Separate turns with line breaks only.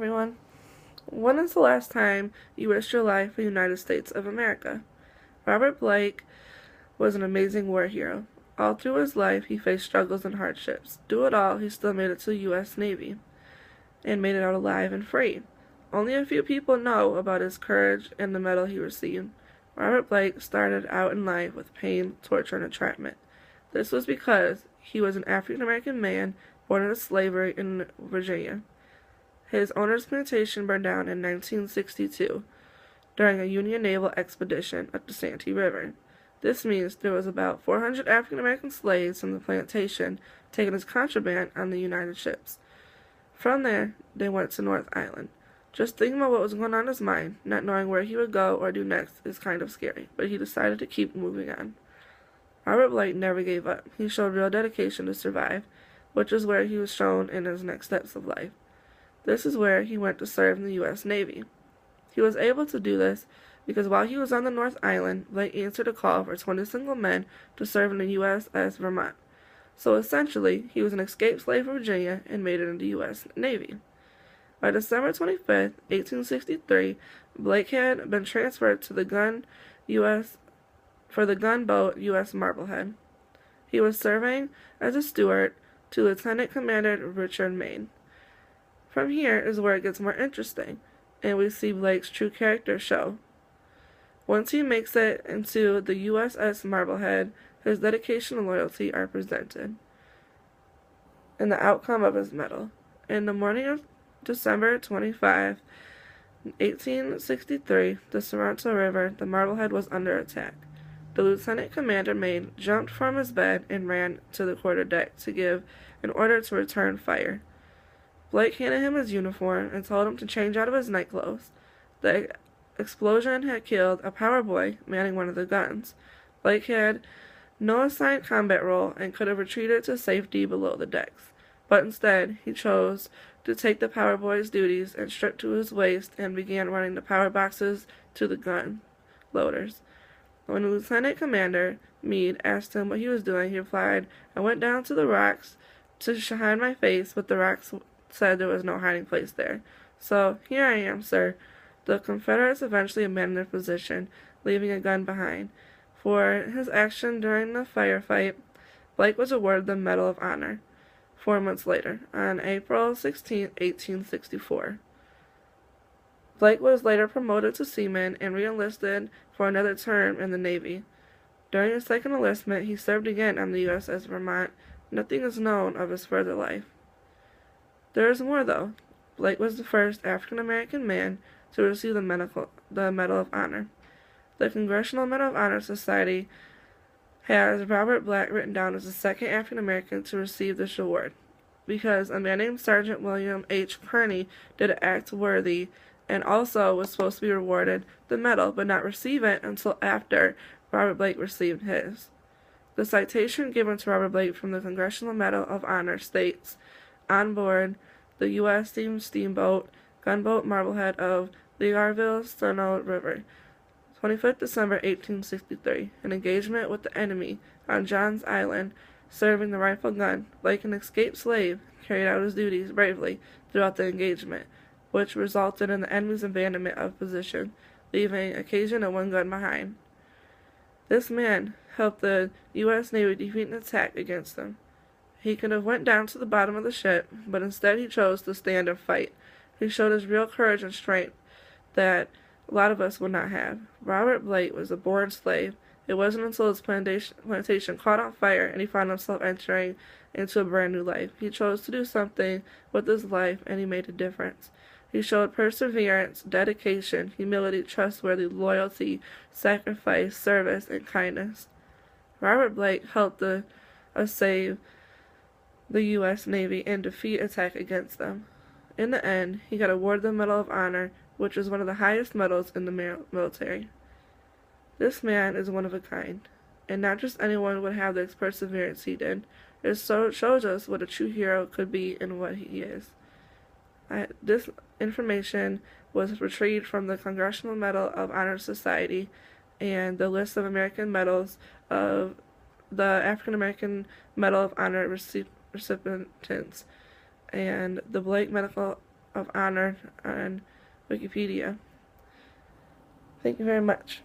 everyone. When is the last time you risked your life for the United States of America? Robert Blake was an amazing war hero. All through his life, he faced struggles and hardships. Through it all, he still made it to the U.S. Navy and made it out alive and free. Only a few people know about his courage and the medal he received. Robert Blake started out in life with pain, torture, and entrapment. This was because he was an African American man born into slavery in Virginia. His owner's plantation burned down in 1962 during a Union naval expedition up the Santee River. This means there was about 400 African American slaves from the plantation taken as contraband on the United ships. From there, they went to North Island. Just thinking about what was going on in his mind, not knowing where he would go or do next, is kind of scary, but he decided to keep moving on. Robert Blake never gave up. He showed real dedication to survive, which is where he was shown in his next steps of life. This is where he went to serve in the U.S. Navy. He was able to do this because while he was on the North Island, Blake answered a call for 20 single men to serve in the USS Vermont. So essentially, he was an escaped slave from Virginia and made it into the U.S. Navy. By December 25, 1863, Blake had been transferred to the gunboat U.S. Marblehead. He was serving as a steward to Lieutenant Commander Richard Mayne. From here is where it gets more interesting, and we see Blake's true character show. Once he makes it into the USS Marblehead, his dedication and loyalty are presented in the outcome of his medal. In the morning of December 25, 1863, the Toronto River, the Marblehead was under attack. The Lieutenant Commander Mayne jumped from his bed and ran to the quarterdeck to give an order to return fire. Blake handed him his uniform and told him to change out of his nightclothes. The explosion had killed a power boy manning one of the guns. Blake had no assigned combat role and could have retreated to safety below the decks, but instead he chose to take the power boy's duties and stripped to his waist and began running the power boxes to the gun loaders. When the Lieutenant Commander Meade asked him what he was doing, he replied, "I went down to the rocks to hide my face, but the rocks said there was no hiding place there. So here I am, sir." The Confederates eventually abandoned their position, leaving a gun behind. For his action during the firefight, Blake was awarded the Medal of Honor 4 months later, on April 16, 1864. Blake was later promoted to seaman and re-enlisted for another term in the Navy. During his second enlistment, he served again on the USS Vermont. Nothing is known of his further life. There is more, though. Blake was the first African-American man to receive the Medal of Honor. The Congressional Medal of Honor Society has Robert Blake written down as the second African-American to receive this award, because a man named Sergeant William H. Kearney did an act worthy and also was supposed to be rewarded the medal, but not receive it until after Robert Blake received his. The citation given to Robert Blake from the Congressional Medal of Honor states, "On board the U.S. steamboat gunboat Marblehead of Legarville, Stono River, 25th December 1863, an engagement with the enemy on John's Island, serving the rifle gun. Like an escaped slave, carried out his duties bravely throughout the engagement, which resulted in the enemy's abandonment of position, leaving occasion of one gun behind." This man helped the U.S. Navy defeat an attack against them. He could have went down to the bottom of the ship, but instead he chose to stand and fight. He showed his real courage and strength that a lot of us would not have. Robert Blake was a born slave. It wasn't until his plantation caught on fire and he found himself entering into a brand new life. He chose to do something with his life, and he made a difference. He showed perseverance, dedication, humility, trustworthy, loyalty, sacrifice, service, and kindness. Robert Blake helped us save the U.S. Navy and defeat attack against them. In the end, he got awarded the Medal of Honor, which is one of the highest medals in the military. This man is one of a kind, and not just anyone would have this perseverance he did. It shows us what a true hero could be and what he is. This information was retrieved from the Congressional Medal of Honor Society and the list of American medals of the African American Medal of Honor recipients and the Blake of honor on Wikipedia. Thank you very much.